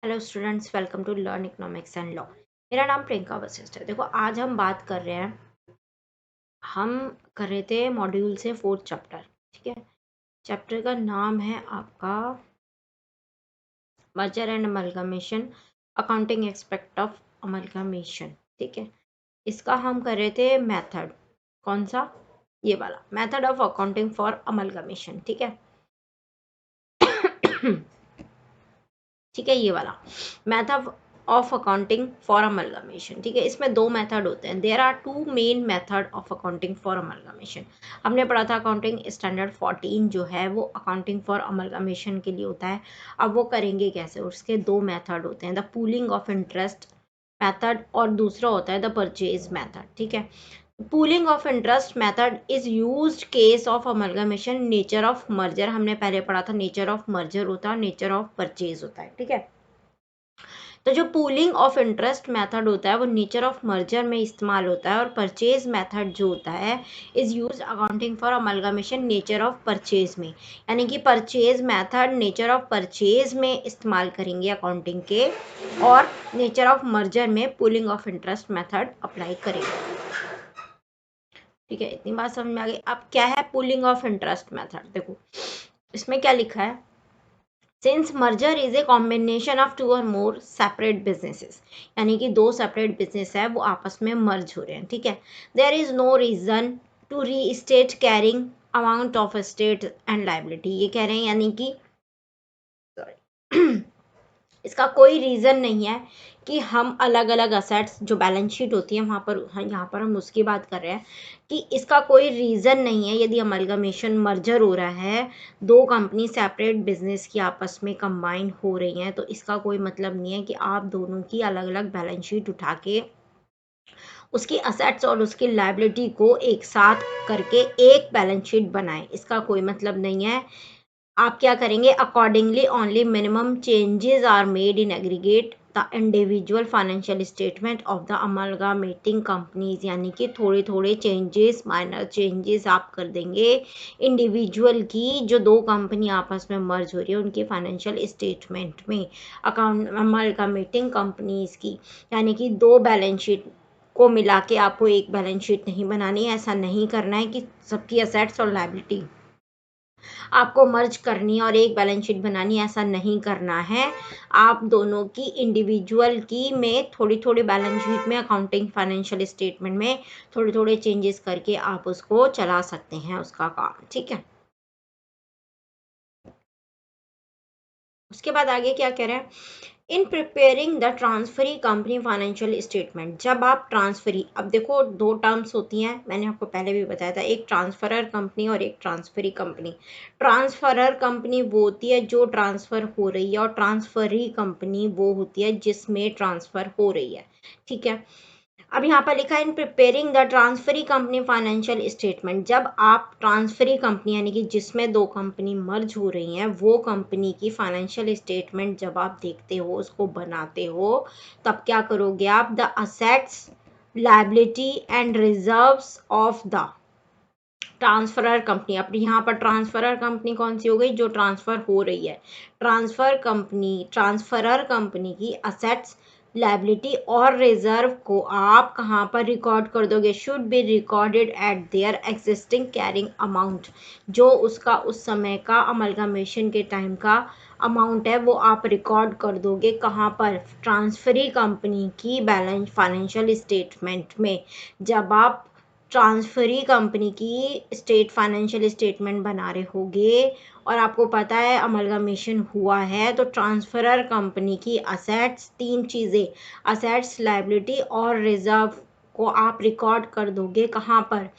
Hello students, welcome to learn economics and law. मेरा नाम प्रियंका वशिष्ठ है। देखो, आज हम बात कर रहे थे मॉड्यूल से 4th चैप्टर। ठीक है, चैप्टर का नाम है आपका merger and amalgamation, accounting aspect of amalgamation. ठीक है, इसका हम कर रहे थे मेथड। कौन सा? ये वाला method of accounting for amalgamation. ठीक है ठीक है, ये वाला method of accounting for amalgamation. ठीक है, इसमें दो मेथड होते हैं। There are two main method of accounting for amalgamation. हमने पढ़ा था अकाउंटिंग स्टैंडर्ड 14 जो है वो अकाउंटिंग फॉर अमलगमेशन के लिए होता है। अब वो करेंगे कैसे? उसके दो मेथड होते हैं, the pooling of interest method और दूसरा होता है द परचेज मेथड। ठीक है, pooling of interest method is used case of amalgamation, nature of merger हमने पहले पढ़ा था। नेचर ऑफ मर्जर होता है, नेचर ऑफ परचेज होता है। ठीक है, तो जो पूलिंग ऑफ इंटरेस्ट मेथड होता है वो नेचर ऑफ मर्जर में इस्तेमाल होता है, और परचेज मेथड जो होता है is use accounting for amalgamation, nature of purchase में। यानी कि purchase method nature of purchase में इस्तेमाल करेंगे अकाउंटिंग के, और नेचर ऑफ मर्जर में pooling of interest method apply करेंगे। ठीक है, इतनी बात समझ में आ गई। अब क्या है पूलिंग ऑफ इंटरेस्ट मेथड? देखो इसमें क्या लिखा है, since merger is a combination of two or more separate businesses, यानी कि दो सेपरेट बिजनेस है वो आपस में मर्ज हो रहे हैं। ठीक है, there is no reason to restate carrying amount of state and liability. ये कह रहे हैं यानी कि सॉरी इसका कोई रीज़न नहीं है कि हम अलग अलग असेट्स जो बैलेंस शीट होती है वहाँ पर, यहाँ पर हम उसकी बात कर रहे हैं कि इसका कोई रीज़न नहीं है। यदि अमलगमेशन मर्जर हो रहा है, दो कंपनी सेपरेट बिजनेस की आपस में कंबाइन हो रही हैं, तो इसका कोई मतलब नहीं है कि आप दोनों की अलग अलग बैलेंस शीट उठा के उसकी असेट्स और उसकी लाइबिलिटी को एक साथ करके एक बैलेंस शीट बनाएं। इसका कोई मतलब नहीं है। आप क्या करेंगे? Accordingly only minimum changes are made in aggregate the individual financial statement of the amalgamating companies, यानी कि थोड़े थोड़े चेंजेस, माइनर चेंजेस आप कर देंगे इंडिविजुअल की, जो दो कंपनी आपस में मर्ज हो रही है उनकी फाइनेंशियल स्टेटमेंट में, अकाउंट अमलगामेटिंग कंपनीज की। यानी कि दो बैलेंस शीट को मिला के आपको एक बैलेंस शीट नहीं बनानी है। ऐसा नहीं करना है कि सबकी असेट्स और लायबिलिटी आपको मर्ज करनी है और एक बैलेंस शीट बनानी है, ऐसा नहीं करना है। आप दोनों की इंडिविजुअल की में थोड़ी थोड़ी बैलेंस शीट में, अकाउंटिंग फाइनेंशियल स्टेटमेंट में थोड़े थोड़े चेंजेस करके आप उसको चला सकते हैं, उसका काम। ठीक है, उसके बाद आगे क्या कह रहे हैं, in preparing the transferee company financial statement. जब आप ट्रांसफरी, अब देखो दो टर्म्स होती हैं, मैंने आपको पहले भी बताया था, एक ट्रांसफरर कंपनी और एक ट्रांसफरी कंपनी। ट्रांसफरर कंपनी वो होती है जो ट्रांसफर हो रही है, और ट्रांसफरी कंपनी वो होती है जिसमें ट्रांसफर हो रही है। ठीक है, अब यहाँ पर लिखा है in preparing the transferee company financial statement. जब आप ट्रांसफरी कंपनी यानी कि जिसमें दो कंपनी मर्ज हो रही हैं वो कंपनी की फाइनेंशियल स्टेटमेंट जब आप देखते हो, उसको बनाते हो, तब क्या करोगे आप? The assets, liability and reserves of the transferor company. अब यहाँ पर ट्रांसफरर कंपनी कौन सी हो गई? जो ट्रांसफर हो रही है। ट्रांसफरर कंपनी की असेट्स, लायबिलिटी और रिजर्व को आप कहाँ पर रिकॉर्ड कर दोगे? Should be recorded at their existing carrying amount. जो उसका उस समय का अमलगमेशन के टाइम का अमाउंट है वो आप रिकॉर्ड कर दोगे कहाँ पर? ट्रांसफरी कंपनी की बैलेंस फाइनेंशियल स्टेटमेंट में। जब आप ट्रांसफरी कंपनी की स्टेट फाइनेंशियल स्टेटमेंट बना रहे होगे और आपको पता है अमलगमेशन हुआ है, तो ट्रांसफरर कंपनी की असेट्स, तीन चीज़ें, असेट्स, लायबिलिटी और रिजर्व को आप रिकॉर्ड कर दोगे कहाँ पर?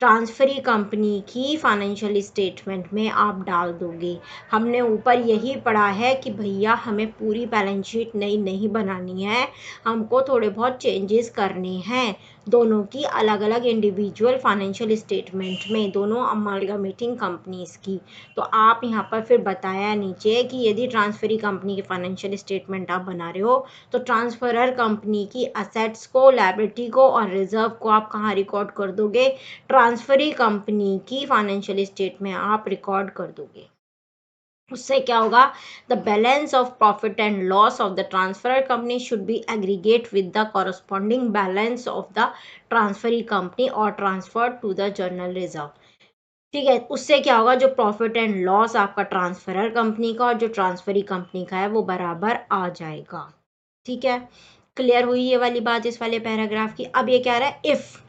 ट्रांसफरी कंपनी की फाइनेंशियल स्टेटमेंट में आप डाल दोगे। हमने ऊपर यही पढ़ा है कि भैया हमें पूरी बैलेंस शीट नई नहीं बनानी है, हमको थोड़े बहुत चेंजेस करने हैं दोनों की अलग अलग इंडिविजुअल फाइनेंशियल स्टेटमेंट में, दोनों अमालगमेटिंग कंपनीज की। तो आप यहाँ पर फिर बताया नीचे कि यदि ट्रांसफरी कंपनी की फाइनेंशियल स्टेटमेंट आप बना रहे हो तो ट्रांसफरर कंपनी की असेट्स को, लायबिलिटी को और रिजर्व को आप कहाँ रिकॉर्ड कर दोगे? ट्रांसफरी कंपनी की फाइनेंशियल स्टेट में आप रिकॉर्ड कर दोगे। उससे क्या होगा, the balance of profit and loss of the transfer company should be aggregate with the corresponding balance of the transferee company और transfer to the general reserve. ठीक है, उससे क्या होगा, जो प्रॉफिट एंड लॉस आपका ट्रांसफरर कंपनी का और जो ट्रांसफरी कंपनी का है वो बराबर आ जाएगा। ठीक है, क्लियर हुई ये वाली बात इस वाले पैराग्राफ की। अब ये कह रहा है if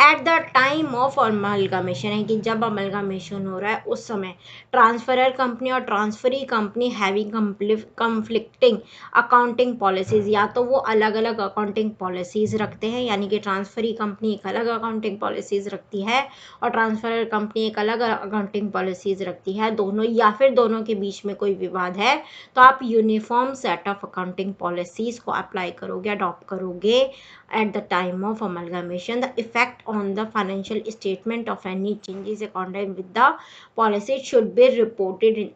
at the time of amalgamation है कि जब अमलगामेशन हो रहा है उस समय ट्रांसफरर कंपनी और transferee company having conflicting accounting policies, या तो वो अलग अलग अकाउंटिंग पॉलिसीज रखते हैं, यानी कि ट्रांसफरी कंपनी एक अलग अकाउंटिंग पॉलिसीज रखती है और ट्रांसफरर कंपनी एक अलग अकाउंटिंग पॉलिसीज रखती है, दोनों या फिर दोनों के बीच में कोई विवाद है, तो आप uniform set of accounting policies को अप्लाई करोगे, अडॉप्ट करोगे at the time of amalgamation. The effect on the financial statement of any changes according with the policy should be reported in,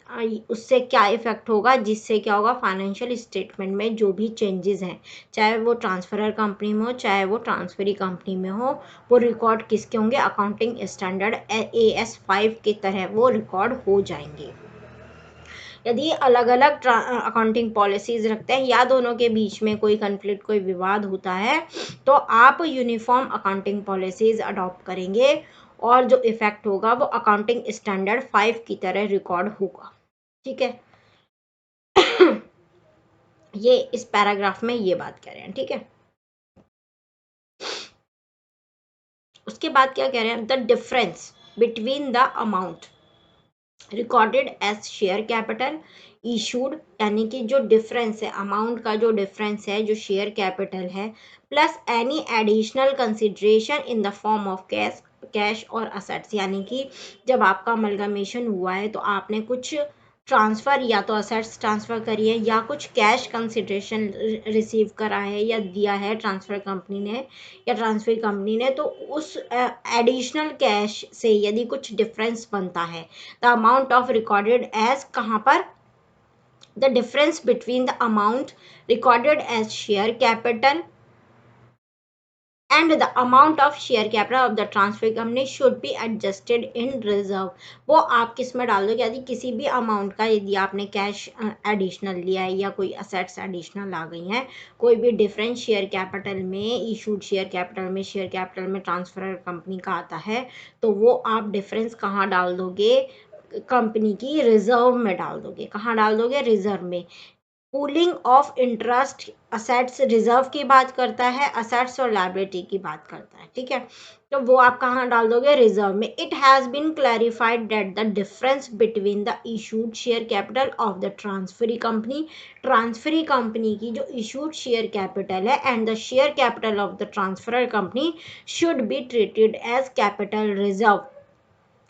उससे क्या इफेक्ट होगा, जिससे क्या होगा, फाइनेंशियल स्टेटमेंट में जो भी चेंजेस हैं, चाहे वो ट्रांसफरर कंपनी में हो चाहे वो ट्रांसफरी कंपनी में हो, वो रिकॉर्ड किसके होंगे, अकाउंटिंग स्टैंडर्ड AS5 की तरह वो रिकॉर्ड हो जाएंगे। यदि अलग अलग अकाउंटिंग पॉलिसीज रखते हैं या दोनों के बीच में कोई कंफ्लिक्ट, कोई विवाद होता है, तो आप यूनिफॉर्म अकाउंटिंग पॉलिसीज अडॉप्ट करेंगे और जो इफेक्ट होगा वो अकाउंटिंग स्टैंडर्ड 5 की तरह रिकॉर्ड होगा। ठीक है, ये इस पैराग्राफ में ये बात कह रहे हैं। ठीक है, उसके बाद क्या कह रहे हैं, the difference between the amount recorded as share capital issued, यानी कि जो डिफरेंस है, अमाउंट का जो डिफरेंस है, जो शेयर कैपिटल है, plus any additional consideration in the form of cash और असेट्स, यानी कि जब आपका अमलगामेशन हुआ है तो आपने कुछ ट्रांसफ़र या तो असेट्स ट्रांसफ़र करी है या कुछ कैश कंसिडरेशन रिसीव करा है या दिया है ट्रांसफ़र कंपनी ने या ट्रांसफर कंपनी ने, तो उस एडिशनल कैश से यदि कुछ डिफरेंस बनता है, the amount of recorded as, कहाँ पर, the difference between the amount recorded as share capital and the amount of share capital of the transfer company should be adjusted in reserve। वो आप किस में डाल दोगे, यदि किसी भी अमाउंट का, यदि आपने कैश एडिशनल लिया है या कोई असेट्स एडिशनल आ गई हैं, कोई भी डिफरेंस शेयर कैपिटल में, इशूड शेयर कैपिटल में ट्रांसफर कंपनी का आता है, तो वो आप डिफरेंस कहाँ डाल दोगे, कंपनी की रिजर्व में डाल दोगे। कहाँ डाल दोगे, रिजर्व में। Pooling of interest assets reserve की बात करता है, असेट्स और लायबिलिटी की बात करता है। ठीक है, तो वो आप कहाँ डाल दोगे, रिजर्व में। It has been clarified that the difference between the issued share capital of the transferee company की जो इशूड शेयर कैपिटल है and the share capital of the transferor company should be treated as capital reserve.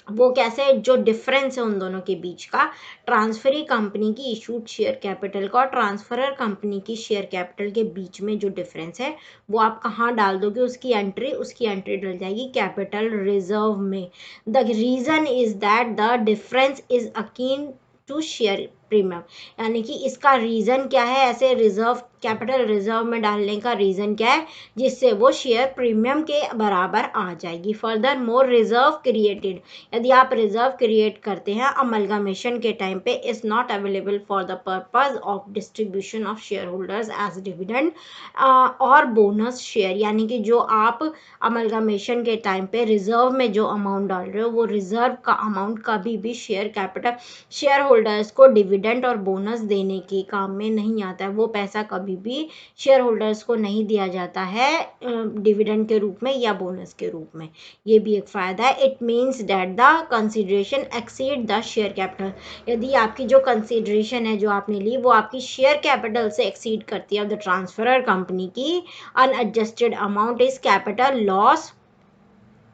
वो कैसे, जो difference है उन दोनों के बीच का, ट्रांसफरी कंपनी की इशूड शेयर कैपिटल का और ट्रांसफरर कंपनी की शेयर कैपिटल के बीच में जो डिफरेंस है वो आप कहाँ डाल दोगे, उसकी एंट्री डल जाएगी कैपिटल रिजर्व में। The reason is that the difference is akin to share premium, यानी कि इसका रीज़न क्या है, ऐसे रिजर्व, कैपिटल रिजर्व में डालने का रीज़न क्या है, जिससे वो शेयर प्रीमियम के बराबर आ जाएगी। फर्दर मोर रिजर्व क्रिएटेड, यदि आप रिजर्व क्रिएट करते हैं अमलगामेशन के टाइम पे, is not available for the purpose of distribution of shareholders as dividend or bonus share, यानी कि जो आप अमलगामेशन के टाइम पे रिजर्व में जो अमाउंट डाल रहे हो, वो रिजर्व का अमाउंट कभी भी शेयर होल्डर्स को डिविडेंड और बोनस देने के काम में नहीं आता है। वो पैसा कभी भी शेयर होल्डर्स को नहीं दिया जाता है डिविडेंड के रूप में या बोनस के रूप में। ये भी एक फ़ायदा है। It means that the consideration exceed the share capital, यदि आपकी जो कंसिडरेशन है जो आपने ली वो आपकी शेयर कैपिटल से एक्सीड करती है द ट्रांसफरर कंपनी की, unadjusted amount is capital loss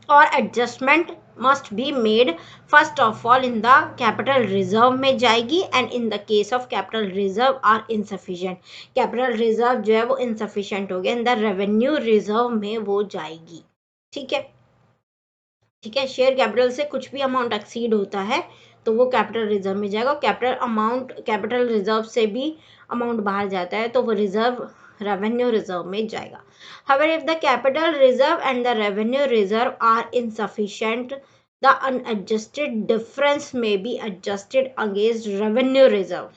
और adjustment must be made first of all in the capital reserve में जाएगी and in the case of capital reserve are insufficient, capital reserve जो है वो insufficient हो गया, in the revenue reserve में वो जाएगी। ठीक है, ठीक है, शेयर कैपिटल से कुछ भी अमाउंट एक्सीड होता है तो वो कैपिटल रिजर्व में जाएगा। कैपिटल रिजर्व से भी अमाउंट बाहर जाता है तो वो रेवेन्यू रिजर्व में जाएगा। However, if the capital reserve and the revenue reserve are insufficient, The unadjusted difference may be adjusted against revenue reserve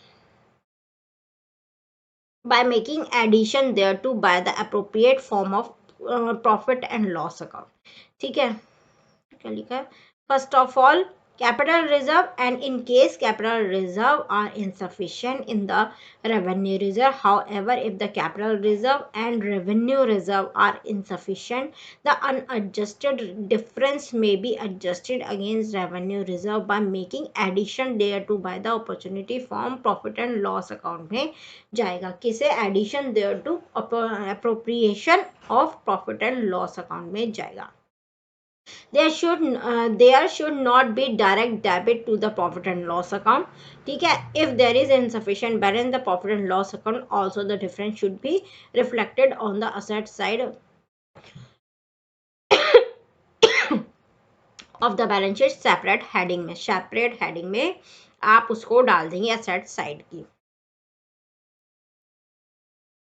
by making addition thereto by the appropriate form of profit and loss account. ठीक है, क्या लिखा है? First of all capital reserve, and in case capital reserve are insufficient in the revenue reserve. However, if the capital reserve and revenue reserve are insufficient, the unadjusted difference may be adjusted against revenue reserve by making addition thereto by the opportunity form profit and loss account में जाएगा. किसे addition thereto appropriation of profit and loss account में जाएगा. There should not be direct debit to the profit and loss account. ठीक है, if there is insufficient balance the profit and loss account, also the difference should be reflected on the asset side of the balance sheet separate heading में आप उसको डाल देंगे asset side की.